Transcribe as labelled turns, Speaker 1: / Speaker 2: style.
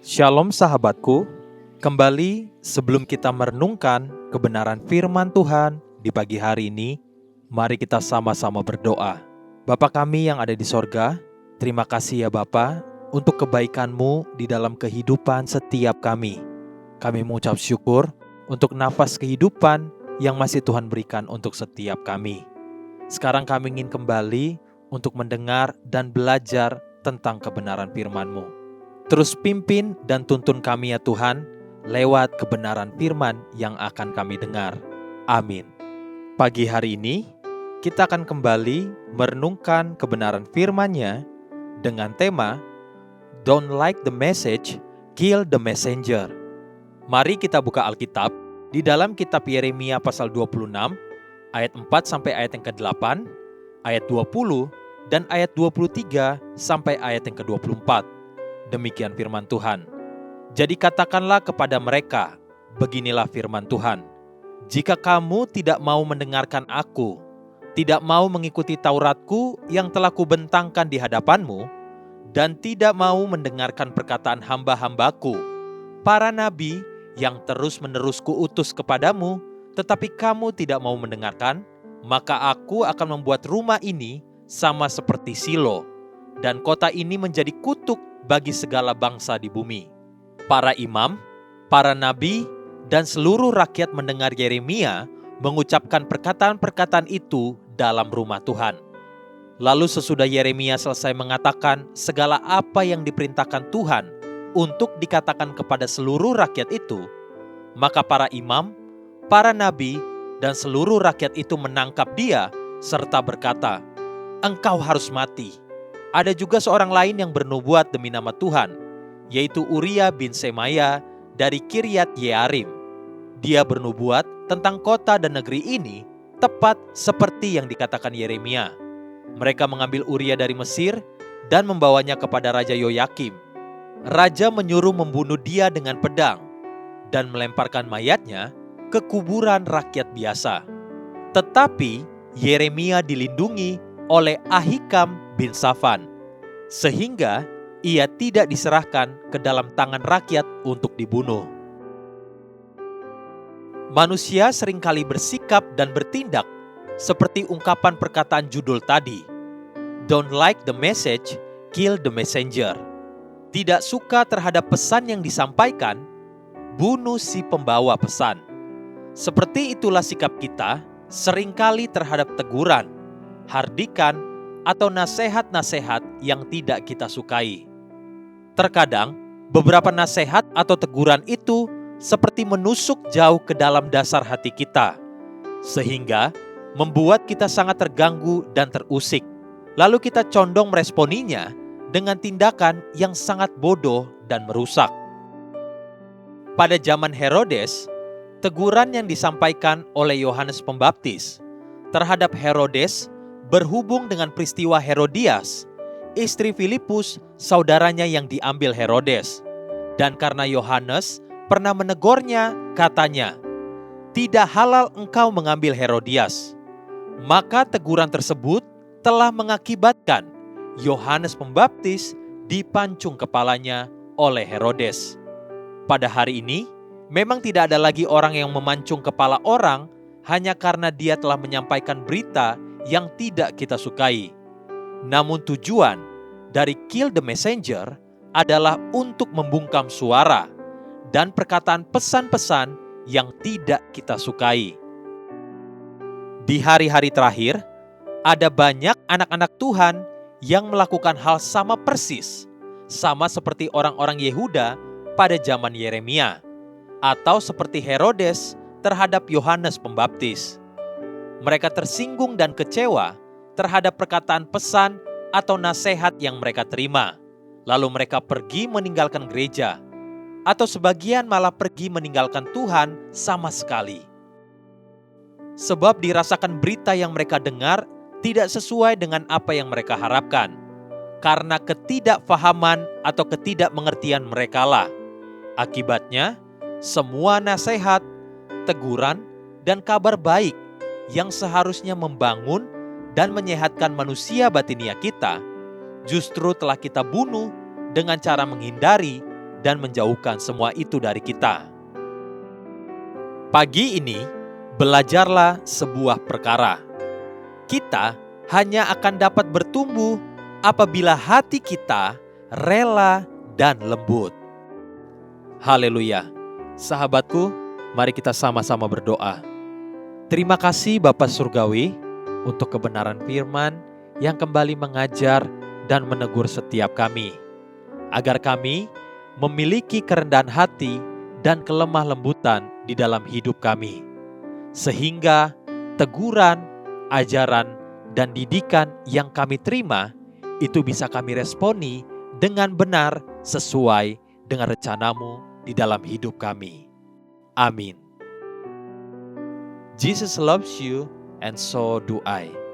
Speaker 1: Shalom sahabatku, kembali sebelum kita merenungkan kebenaran firman Tuhan di pagi hari ini, mari kita sama-sama berdoa. Bapa kami yang ada di sorga, terima kasih ya Bapa untuk kebaikan-Mu di dalam kehidupan setiap kami. Kami mengucap syukur untuk napas kehidupan yang masih Tuhan berikan untuk setiap kami. Sekarang kami ingin kembali untuk mendengar dan belajar tentang kebenaran firman-Mu. Terus pimpin dan tuntun kami ya Tuhan, lewat kebenaran firman yang akan kami dengar. Amin. Pagi hari ini, kita akan kembali merenungkan kebenaran firman-Nya dengan tema Don't like the message, kill the messenger. Mari kita buka Alkitab di dalam kitab Yeremia pasal 26, ayat 4 sampai ayat yang ke-8, ayat 20, dan ayat 23 sampai ayat yang ke-24. Demikian firman Tuhan. Jadi katakanlah kepada mereka, beginilah firman Tuhan. Jika kamu tidak mau mendengarkan aku, tidak mau mengikuti Tauratku yang telah kubentangkan di hadapanmu, dan tidak mau mendengarkan perkataan hamba-hambaku, para nabi yang terus-menerus kuutus kepadamu, tetapi kamu tidak mau mendengarkan, maka aku akan membuat rumah ini sama seperti Silo, dan kota ini menjadi kutuk bagi segala bangsa di bumi. Para imam, para nabi, dan seluruh rakyat mendengar Yeremia mengucapkan perkataan-perkataan itu dalam rumah Tuhan. Lalu sesudah Yeremia selesai mengatakan segala apa yang diperintahkan Tuhan untuk dikatakan kepada seluruh rakyat itu, maka para imam, para nabi, dan seluruh rakyat itu menangkap dia serta berkata, "Engkau harus mati." Ada juga seorang lain yang bernubuat demi nama Tuhan, yaitu Uria bin Semaya dari Kiryat Yearim. Dia bernubuat tentang kota dan negeri ini tepat seperti yang dikatakan Yeremia. Mereka mengambil Uria dari Mesir dan membawanya kepada Raja Yoyakim. Raja menyuruh membunuh dia dengan pedang dan melemparkan mayatnya ke kuburan rakyat biasa. Tetapi Yeremia dilindungi oleh Ahikam bin Safan, sehingga ia tidak diserahkan ke dalam tangan rakyat untuk dibunuh. Manusia seringkali bersikap dan bertindak seperti ungkapan perkataan judul tadi. Don't like the message, kill the messenger. Tidak suka terhadap pesan yang disampaikan, bunuh si pembawa pesan. Seperti itulah sikap kita seringkali terhadap teguran, hardikan, atau nasihat-nasihat yang tidak kita sukai. Terkadang, beberapa nasihat atau teguran itu seperti menusuk jauh ke dalam dasar hati kita, sehingga membuat kita sangat terganggu dan terusik. Lalu kita condong meresponinya dengan tindakan yang sangat bodoh dan merusak. Pada zaman Herodes, teguran yang disampaikan oleh Yohanes Pembaptis terhadap Herodes berhubung dengan peristiwa Herodias, istri Filipus, saudaranya yang diambil Herodes. Dan karena Yohanes pernah menegurnya, katanya, "Tidak halal engkau mengambil Herodias." Maka teguran tersebut telah mengakibatkan Yohanes Pembaptis dipancung kepalanya oleh Herodes. Pada hari ini, memang tidak ada lagi orang yang memancung kepala orang hanya karena dia telah menyampaikan berita yang tidak kita sukai. Namun tujuan dari kill the messenger adalah untuk membungkam suara dan perkataan pesan-pesan yang tidak kita sukai. Di hari-hari terakhir, ada banyak anak-anak Tuhan yang melakukan hal sama persis, sama seperti orang-orang Yehuda pada zaman Yeremia, atau seperti Herodes terhadap Yohanes Pembaptis. Mereka tersinggung dan kecewa terhadap perkataan pesan atau nasihat yang mereka terima. Lalu mereka pergi meninggalkan gereja, atau sebagian malah pergi meninggalkan Tuhan sama sekali. Sebab dirasakan berita yang mereka dengar tidak sesuai dengan apa yang mereka harapkan. Karena ketidakfahaman atau ketidakmengertian merekalah. Akibatnya, semua nasihat, teguran, dan kabar baik yang seharusnya membangun dan menyehatkan manusia batinia kita, justru telah kita bunuh dengan cara menghindari dan menjauhkan semua itu dari kita. Pagi ini, belajarlah sebuah perkara. Kita hanya akan dapat bertumbuh apabila hati kita rela dan lembut. Haleluya. Sahabatku, mari kita sama-sama berdoa. Terima kasih Bapa Surgawi untuk kebenaran firman yang kembali mengajar dan menegur setiap kami, agar kami memiliki kerendahan hati dan kelemah lembutan di dalam hidup kami, sehingga teguran, ajaran, dan didikan yang kami terima itu bisa kami responi dengan benar sesuai dengan rencanamu di dalam hidup kami. Amin. Jesus loves you and so do I.